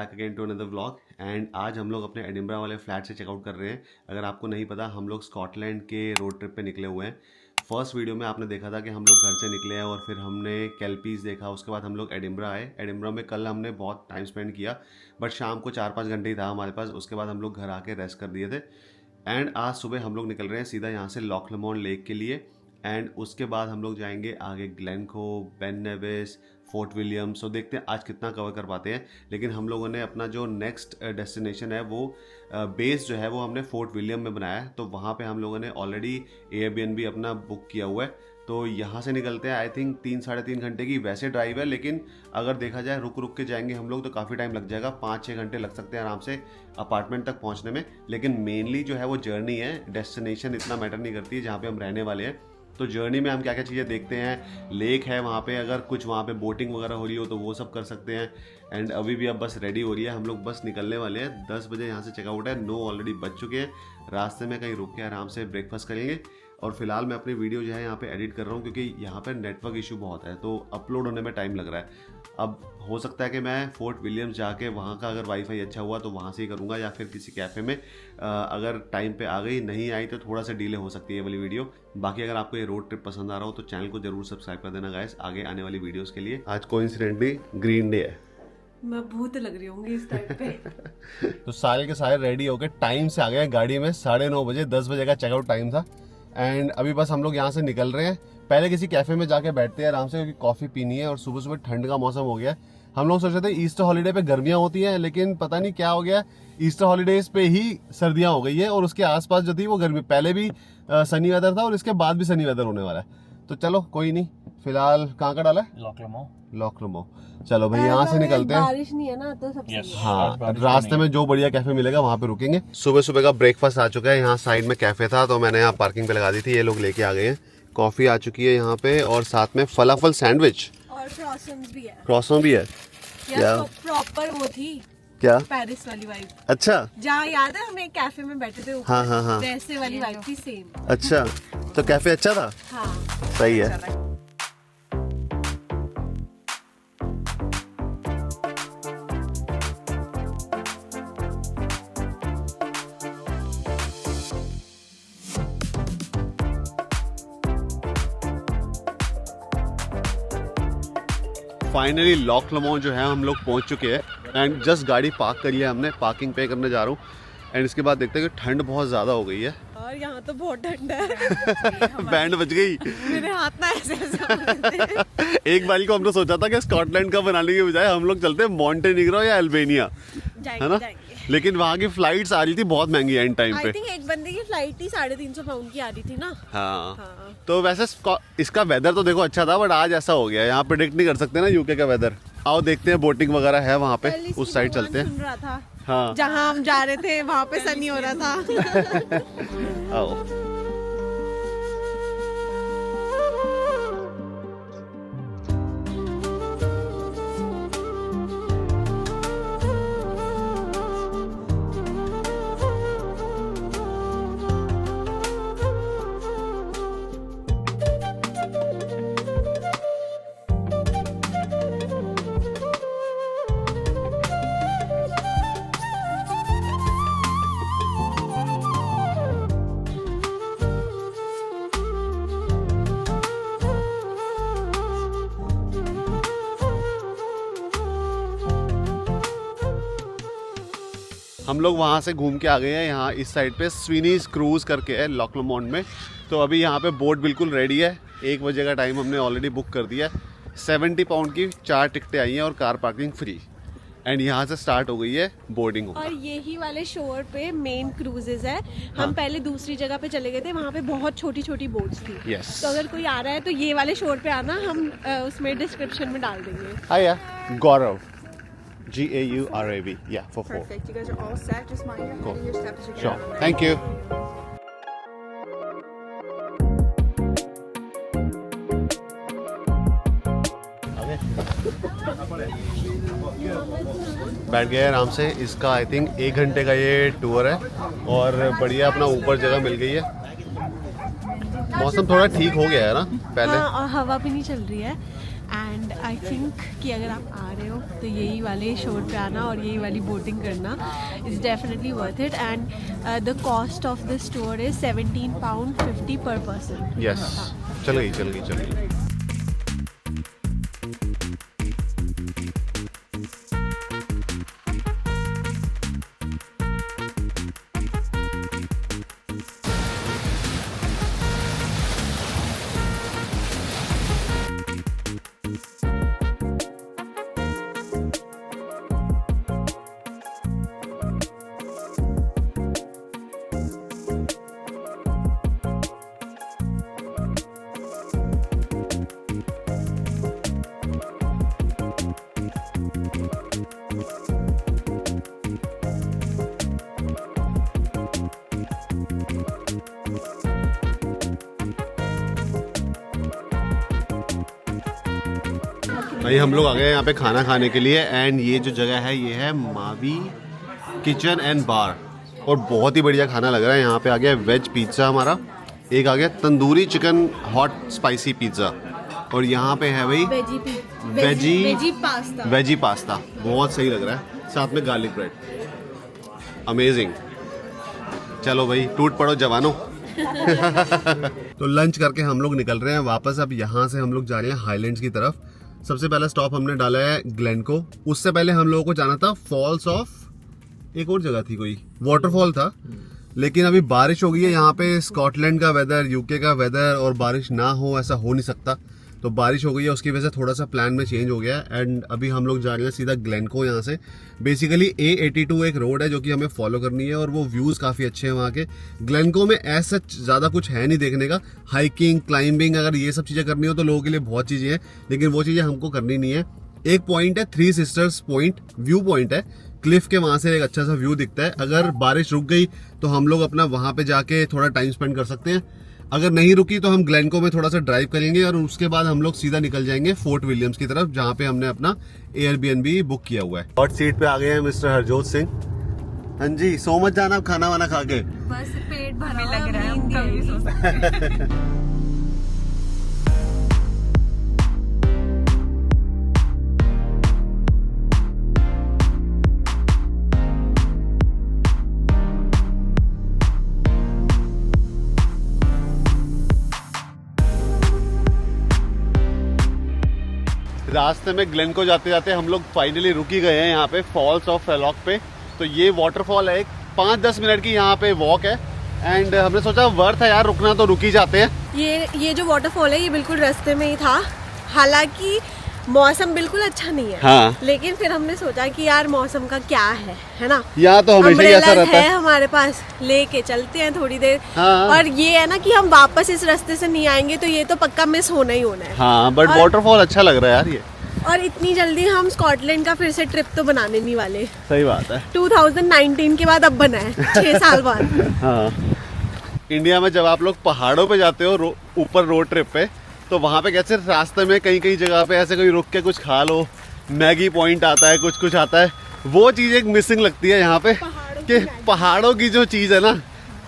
Back again to another vlog and आज हम लोग अपने एडिनबरा वाले फ्लैट से चेकआउट कर रहे हैं। अगर आपको नहीं पता, हम लोग स्कॉटलैंड के रोड ट्रिप पे निकले हुए हैं। फर्स्ट वीडियो में आपने देखा था कि हम लोग घर से निकले हैं और फिर हमने कैलपीस देखा, उसके बाद हम लोग एडिनबरा आए। एडिनबरा में कल हमने बहुत टाइम स्पेंड किया, बट शाम को 4-5 घंटे ही था हमारे पास। उसके बाद हम लोग घर आके रेस्ट कर दिए थे एंड आज सुबह हम लोग निकल रहे हैं सीधा यहाँ से लॉक लमोन लेक के लिए। एंड उसके बाद हम लोग जाएंगे आगे ग्लेनकोव, बेन नेविस, फोर्ट विलियम। सो देखते हैं आज कितना कवर कर पाते हैं। लेकिन हम लोगों ने अपना जो नेक्स्ट डेस्टिनेशन है वो बेस जो है वो हमने फोर्ट विलियम में बनाया है। तो वहाँ पे हम लोगों ने ऑलरेडी एयरबीएनबी अपना बुक किया हुआ है। तो यहाँ से निकलते हैं, आई थिंक 3-3.5 घंटे की वैसे ड्राइव है, लेकिन अगर देखा जाए रुक रुक के जाएंगे हम लोग तो काफ़ी टाइम लग जाएगा। 5-6 घंटे लग सकते हैं आराम से अपार्टमेंट तक पहुँचने में। लेकिन मेनली जो है वो जर्नी है, डेस्टिनेशन इतना मैटर नहीं करती है जहाँ पे हम रहने वाले हैं। तो जर्नी में हम क्या क्या चीज़ें देखते हैं, लेक है वहाँ पे, अगर कुछ वहाँ पे बोटिंग वगैरह हो रही हो तो वो सब कर सकते हैं। एंड अभी भी अब बस रेडी हो रही है, हम लोग बस निकलने वाले हैं। 10 बजे यहाँ से चेकआउट है, 9 ऑलरेडी बज चुके हैं। रास्ते में कहीं रुक के आराम से ब्रेकफास्ट करेंगे। और फिलहाल मैं अपनी वीडियो जो है यहाँ पे एडिट कर रहा हूँ क्योंकि यहाँ पर नेटवर्क इशू बहुत है, तो अपलोड होने में टाइम लग रहा है। अब हो सकता है कि मैं फोर्ट विलियम्स जाके वहाँ का अगर वाईफाई अच्छा हुआ तो वहाँ से ही करूँगा, या फिर किसी कैफ़े में अगर टाइम पे आ गई, नहीं आई तो थोड़ा सा डिले हो सकती है वाली वीडियो। बाकी अगर आपको ये रोड ट्रिप पसंद आ रहा हो तो चैनल को जरूर सब्सक्राइब कर देना गाइस, आगे आने वाली वीडियोज़ के लिए। आज कोइंसिडेंटली ग्रीन डे है, मैं भूत लग रही होंगी इस टाइम पे। तो सारे के सारे रेडी होके टाइम से आ गए गाड़ी में। 9:30 बजे, 10 बजे का चेकआउट टाइम था। एंड अभी बस हम लोग यहाँ से निकल रहे हैं। पहले किसी कैफे में जाके बैठते हैं आराम से, क्योंकि कॉफ़ी पीनी है और सुबह सुबह ठंड का मौसम हो गया है। हम लोग सोच रहे थे ईस्टर हॉलीडे पे गर्मियाँ होती हैं, लेकिन पता नहीं क्या हो गया, ईस्टर हॉलीडेज पे ही सर्दियाँ हो गई है। और उसके आसपास जो थी वो गर्मी, पहले भी सनी वेदर था और इसके बाद भी सनी वेदर होने वाला है। तो चलो कोई नहीं, फिलहाल कहाँ का डाला है? लॉक लमो। चलो भाई यहाँ से निकलते हैं। बारिश नहीं है ना तो सब सही है। हाँ, रास्ते में जो बढ़िया कैफे मिलेगा वहाँ पे रुकेंगे। सुबह सुबह का ब्रेकफास्ट आ चुका है। यहाँ साइड में कैफे था तो मैंने यहाँ पार्किंग पे लगा दी थी, ये लोग लेके आ गए हैं। कॉफी आ चुकी है यहाँ पे और साथ में फलाफल सैंडविच और क्रॉसन्स भी है। क्रॉसों भी है क्या? प्रॉपर वो थी क्या? पेरिस वाली वाइब। अच्छा, जहाँ याद है हम एक कैफे में बैठे थे ऊपर, हाँ वैसे वाली वाइब थी सेम। अच्छा, तो कैफे अच्छा था। हाँ सही है। फाइनली लॉक लमोन जो है हम लोग पहुंच चुके हैं एंड जस्ट गाड़ी पार्क करी है हमने, पार्किंग पे करने जा रहा हूँ। एंड इसके बाद देखते हैं कि ठंड बहुत ज़्यादा हो गई है और यहाँ तो बहुत ठंड है। बैंड बज गई मेरे हाथ ना ऐसे एक बारी को हमने सोचा था कि स्कॉटलैंड का बनाने के बजाय हम लोग चलते हैं मॉन्टेनिग्रो या अल्बानिया, है ना? लेकिन वहाँ की फ्लाइट्स आ रही थी बहुत महंगी एंड टाइम पे। आई थिंक एक बंदे की फ्लाइट ही 350 पाउंड की आ रही थी ना। हाँ। तो वैसे इसका वेदर तो देखो अच्छा था, बट आज ऐसा हो गया, यहाँ प्रेडिक्ट नहीं कर सकते ना यूके का वेदर। आओ देखते हैं, बोटिंग वगैरह है वहाँ पे, उस साइड चलते हैं। सुन रहा था, हाँ, जहाँ हम जा रहे थे वहाँ पे सनी हो रहा था। आओ। हम लोग वहाँ से घूम के आ गए हैं। यहाँ इस साइड पे स्विनीज क्रूज करके है लॉक लमोन में। तो अभी यहाँ पे बोट बिल्कुल रेडी है। 1 बजे का टाइम हमने ऑलरेडी बुक कर दिया है। 70 पाउंड की 4 टिकटें आई हैं और कार पार्किंग फ्री। एंड यहाँ से स्टार्ट हो गई है बोर्डिंग। और यही वाले शोर पे मेन क्रूजेज है। हम पहले दूसरी जगह पे चले गए थे, वहाँ पे बहुत छोटी छोटी बोट्स थी। Yes. तो अगर कोई आ रहा है तो ये वाले शोर पे आना, हम उसमें डिस्क्रिप्शन में डाल देंगे। हाय गौरव, GAURAV, yeah, for 4. Perfect. You guys are all set. Just mind your head and your step as you get Sure. out of there. Thank you. बैठ गए आराम से। इसका आई थिंक 1 घंटे का ये टूर है और बढ़िया अपना ऊपर जगह मिल गई है। मौसम थोड़ा ठीक हो गया है ना पहले। हाँ, और हवा भी नहीं चल रही है। एंड आई थिंक कि अगर आप आ रहे हो तो यही वाले शोर पे आना और यही वाली बोटिंग करना is definitely worth it. And the cost of this tour is £17.50 पर पर्सन. यस, चल गई. भाई हम लोग आ गए यहाँ पे खाना खाने के लिए एंड ये जो जगह है ये है मावी किचन एंड बार और बहुत ही बढ़िया खाना लग रहा है. यहाँ पे आ गया वेज पिज़्ज़ा हमारा, एक आ गया tandoori chicken hot spicy pizza और यहाँ पे है भाई वेजी पास्ता. बहुत सही लग रहा है, साथ में गार्लिक ब्रेड. अमेजिंग. चलो भाई टूट पड़ो जवानों. तो लंच करके हम लोग निकल रहे हैं वापस. अब यहाँ से हम लोग जा रहे हैं हाईलैंड्स की तरफ. सबसे पहला स्टॉप हमने डाला है ग्लेनको. उससे पहले हम लोगों को जाना था फॉल्स ऑफ, एक और जगह थी कोई वाटरफॉल था, लेकिन अभी बारिश हो गई है. यहाँ पे स्कॉटलैंड का वेदर, यूके का वेदर और बारिश ना हो ऐसा हो नहीं सकता. तो बारिश हो गई है, उसकी वजह से थोड़ा सा प्लान में चेंज हो गया है एंड अभी हम लोग जा रहे हैं सीधा ग्लेनको. यहाँ से बेसिकली A82 एक रोड है जो कि हमें फॉलो करनी है और वो व्यूज़ काफ़ी अच्छे हैं वहाँ के. ग्लेनको में ऐसा ज़्यादा कुछ है नहीं देखने का. हाइकिंग, क्लाइंबिंग, अगर ये सब चीज़ें करनी हो तो लोगों के लिए बहुत चीज़ें हैं, लेकिन वो चीज़ें हमको करनी नहीं है. एक पॉइंट है three sisters point, view point है. क्लिफ के वहाँ से एक अच्छा सा व्यू दिखता है. अगर बारिश रुक गई तो हम लोग अपना वहाँ पे जाके थोड़ा टाइम स्पेंड कर सकते हैं. अगर नहीं रुकी तो हम ग्लेनको में थोड़ा सा ड्राइव करेंगे और उसके बाद हम लोग सीधा निकल जाएंगे फोर्ट विलियम्स की तरफ, जहाँ पे हमने अपना एयरबीएनबी बुक किया हुआ है. हॉट सीट पे आ गए हैं मिस्टर हरजोत सिंह. हाँ जी, सो मत जाना आप खाना वाना खा के. बस पेट भरा लग रहा है. रास्ते में ग्लेनको जाते जाते हम लोग फाइनली रुक ही गए हैं यहाँ पे फॉल्स ऑफ फेलॉक पे. तो ये वाटरफॉल है, एक 5-10 मिनट की यहाँ पे वॉक है एंड हमने सोचा वर्थ है यार रुकना, तो रुक ही जाते हैं. ये जो वाटरफॉल है ये बिल्कुल रास्ते में ही था. हालांकि मौसम बिल्कुल अच्छा नहीं है. हाँ. लेकिन फिर हमने सोचा कि यार मौसम का क्या है ना. यहाँ तो हमेशा ही ऐसा रहता है हमारे पास, लेके चलते हैं थोड़ी देर. हाँ. और ये है ना कि हम वापस इस रास्ते से नहीं आएंगे तो ये तो पक्का मिस होना ही होना है. हाँ, बट वाटरफॉल अच्छा लग रहा है यार ये. और इतनी जल्दी हम स्कॉटलैंड का फिर से ट्रिप तो बनाने नहीं वाले. सही बात है. 2019 के बाद अब बना है, 6 साल बाद. हाँ. इंडिया में जब आप लोग पहाड़ों पे जाते हो ऊपर रोड ट्रिप पे, तो वहाँ पे कैसे रास्ते में कई कई जगह पे ऐसे कोई रुक के कुछ खा लो, मैगी पॉइंट आता है, कुछ आता है. वो चीज़ एक मिसिंग लगती है यहाँ पे कि पहाड़ों की जो चीज़ है ना,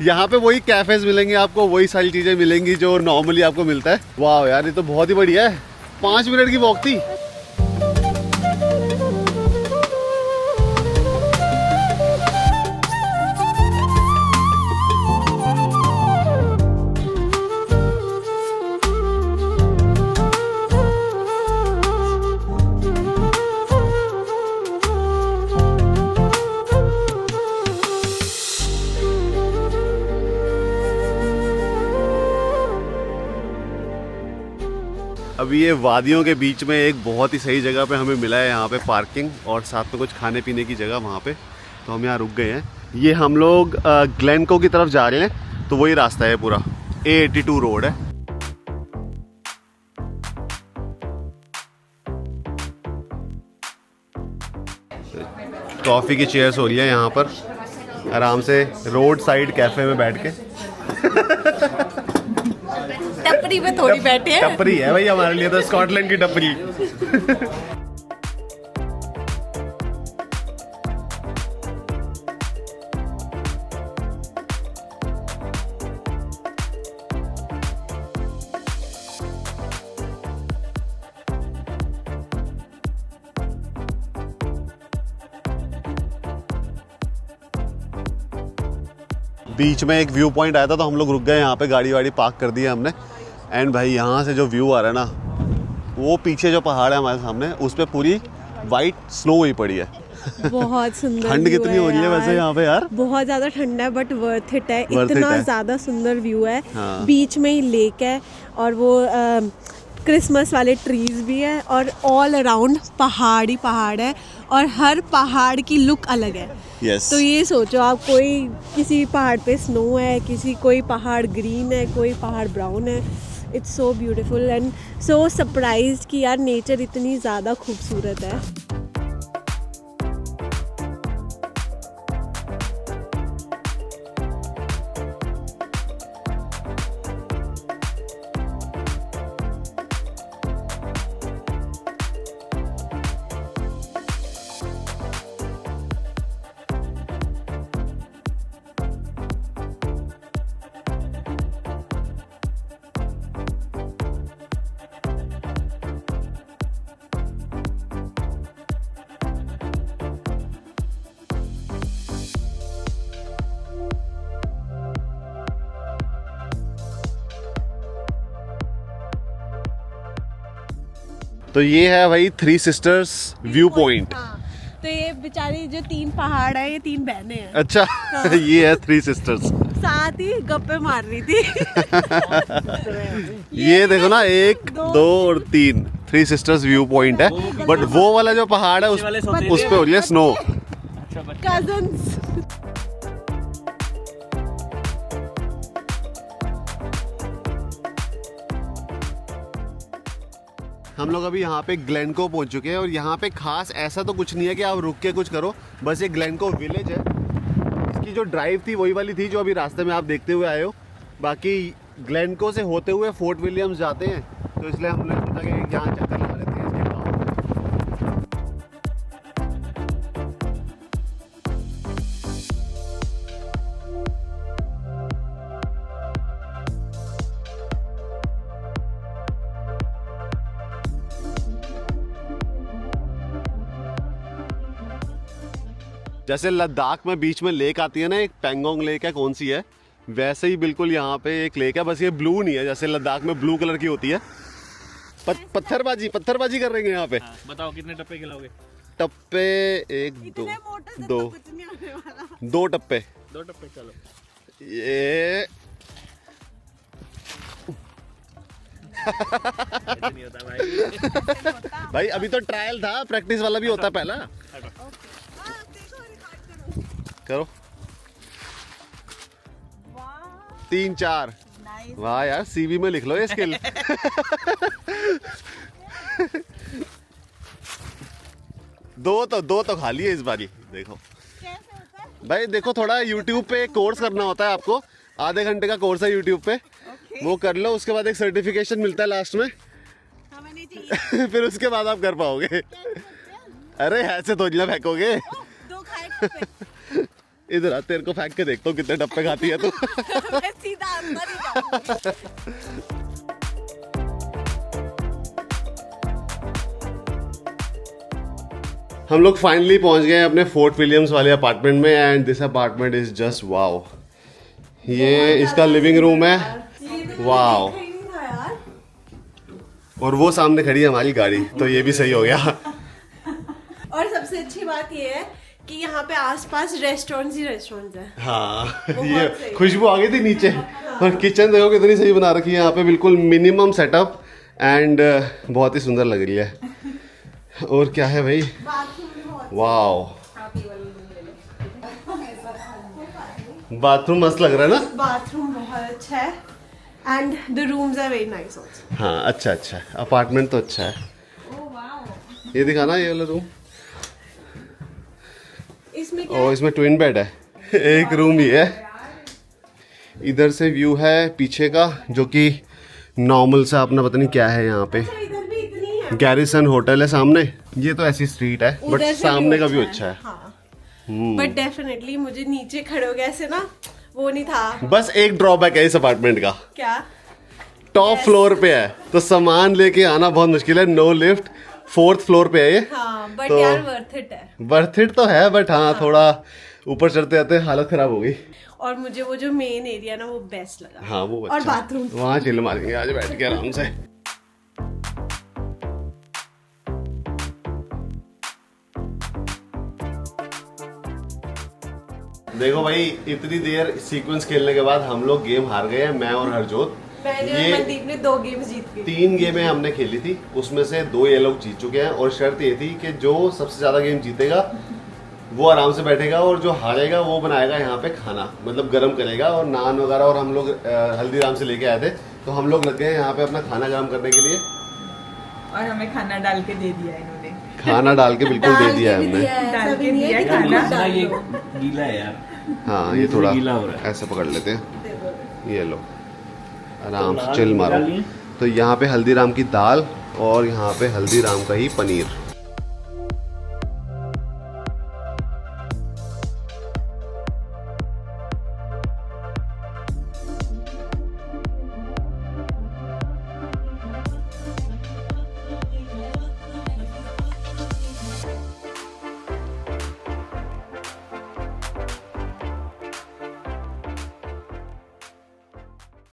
यहाँ पे वही कैफेज मिलेंगे आपको, वही सारी चीज़ें मिलेंगी जो नॉर्मली आपको मिलता है. वाह यार, ये तो बहुत ही बढ़िया है. 5 मिनट की वॉक थी. अभी ये वादियों के बीच में एक बहुत ही सही जगह पे हमें मिला है यहाँ पे पार्किंग और साथ में कुछ खाने पीने की जगह वहाँ पे. तो हम यहाँ रुक गए हैं. ये हम लोग ग्लेनको की तरफ जा रहे हैं, तो वही रास्ता है पूरा. A82 रोड है. कॉफ़ी की चेयर्स हो रही है यहाँ पर, आराम से रोड साइड कैफे में बैठ के. टपरी पे थोड़ी बैठे हैं. टपरी है भाई हमारे लिए तो, स्कॉटलैंड की टपरी. बीच में एक व्यू पॉइंट आया था तो हम लोग रुक गए यहाँ पे, गाड़ी वाड़ी पार्क कर दी है हमने। एंड भाई यहाँ से जो व्यू आ रहा है ना, वो पीछे जो पहाड़ है हमारे सामने, उस पर पूरी वाइट स्नो हुई पड़ी है। बहुत सुंदर ठंड view कितनी हो रही है वैसे यहाँ पे यार? बहुत ज्यादा ठंडा है बट वर्थ इट है। Worth it इतना है। ज्यादा सुंदर व्यू है। हाँ। बीच में ही लेक है और वो क्रिसमस वाले ट्रीज भी है और ऑल अराउंड पहाड़ ही पहाड़ है और हर पहाड़ की लुक अलग है। यस। तो ये सोचो आप, कोई किसी पहाड़ पे स्नो है, किसी कोई पहाड़ ग्रीन है, कोई पहाड़ ब्राउन है। It's so beautiful and so surprised कि यार नेचर इतनी ज़्यादा खूबसूरत है। तो ये है भाई थ्री सिस्टर्स व्यू पॉइंट। हाँ, तो ये बेचारी जो 3 पहाड़ है, ये 3 बहनें हैं। अच्छा। ये है थ्री सिस्टर्स। साथ ही गप्पे मार रही थी। ये देखो ना, 1 2 और 3 थ्री सिस्टर्स व्यू पॉइंट है। बट वो वाला जो पहाड़ है उस पे हो रही है स्नो। कजन्स। हम लोग अभी यहाँ पे ग्लेनको पहुँच चुके हैं और यहाँ पे खास ऐसा तो कुछ नहीं है कि आप रुक के कुछ करो। बस ये ग्लेनको विलेज है। इसकी जो ड्राइव थी वही वाली थी जो अभी रास्ते में आप देखते हुए आए हो। बाकी ग्लेनको से होते हुए फोर्ट विलियम्स जाते हैं, तो इसलिए हमने सोचा कि यहाँ चक्कर लगा लेते हैं इसके गाँव में। जैसे लद्दाख में बीच में लेक आती है ना, एक पेंगोंग लेक है, कौन सी है, वैसे ही बिल्कुल यहाँ पे एक लेक है। बस ये ब्लू नहीं है, जैसे लद्दाख में ब्लू कलर की होती है। पत्थरबाजी कर रहे हैं यहाँ पे। हाँ, बताओ कितने टप्पे खिलाओगे? टप्पे 1 2 2 टप्पे। 2 टप्पे चलो। ये ऐसे नहीं होता भाई। भाई अभी तो ट्रायल था, प्रैक्टिस वाला भी होता है पहला। करो 3 4। वाह यार, सीवी में लिख लो ये स्किल। दो तो खाली है इस बारी। देखो भाई, देखो थोड़ा YouTube पे कोर्स करना होता है आपको। आधे घंटे का कोर्स है YouTube पे। वो कर लो, उसके बाद एक सर्टिफिकेशन मिलता है लास्ट में। फिर उसके बाद आप कर पाओगे। अरे ऐसे तो नहीं फेंकोगे। इधर आ, तेरे को फेंक के देखता हूँ कितने टप्पे खाती है तू। सीधा अंदर ही जाऊंगी। हम लोग फाइनली पहुंच गए हैं अपने फोर्ट विलियम्स वाले अपार्टमेंट में। And this apartment is just wow. ये इसका लिविंग रूम है। वाओ। और वो सामने खड़ी है हमारी गाड़ी, तो ये भी सही हो गया। और सबसे अच्छी बात ये है कि यहाँ पे आसपास रेस्टोरेंट्स ही रेस्टोरेंट्स हैं। हाँ, ये खुशबू आ गई थी नीचे। और किचन देखो कितनी सही बना रखी है यहाँ पे, बिल्कुल मिनिमम सेटअप एंड बहुत ही सुंदर लग रही है। और क्या है भाई, वाओ, बाथरूम मस्त लग रहा है ना। बाथरूम बहुत अच्छा है and the rooms are very nice also. हाँ अच्छा है, अपार्टमेंट तो अच्छा है। ये दिखाना ये वाला रूम। इसमें क्या और इसमें ट्विन बेड है। एक रूम ही है। इधर से व्यू है पीछे का, जो कि नॉर्मल सा अपना पता नहीं क्या है यहाँ पे। इधर भी इतनी है। गैरिसन होटल है सामने। ये तो ऐसी स्ट्रीट है, बट उधर से सामने भी का व्यू अच्छा है। हाँ। बट डेफिनेटली मुझे नीचे खड़े हो गए ऐसे ना, वो नहीं था। बस एक ड्रॉबैक है इस अपार्टमेंट का, क्या? टॉप फ्लोर पे है तो सामान लेके आना बहुत मुश्किल है। नो लिफ्ट, 4th फ्लोर पे है ये। हाँ, बट तो यार वर्थ इट है। वर्थ इट तो है, बट हाँ थोड़ा ऊपर चढ़ते आते हालत खराब हो गई। और मुझे वो जो मेन एरिया ना वो बेस्ट लगा। हाँ वो और अच्छा। बाथरूम वहाँ चिल मारेंगे आज बैठ के आराम से। देखो भाई इतनी देर सीक्वेंस खेलने के बाद हम लोग गेम हार गए हैं, मैं और हरजोत। मैंने और मनदीप ने 2 गेम जीत गए। 3 गेमें हमने खेली थी, उसमें से 2 ये लोग जीत चुके हैं और शर्त ये थी कि जो सबसे ज्यादा गेम जीतेगा वो आराम से बैठेगा और जो हारेगा वो बनाएगा यहाँ पे खाना, मतलब गर्म करेगा और नान वगैरह। और हम लोग हल्दीराम से लेके आए थे तो हम लोग लग गए यहाँ पे अपना खाना गर्म करने के लिए और हमें खाना डाल के दे दिया इन्होंने। खाना डाल के बिल्कुल दे दिया है हमने। डाल के दिया है खाना। ये गीला है यार। हाँ ये थोड़ा गीला हो रहा है। ऐसे पकड़ लेते हैं, ये लो आराम से तो चिल लाल मारो। डालिए। तो यहाँ पे हल्दीराम की दाल और यहाँ पे हल्दीराम का ही पनीर।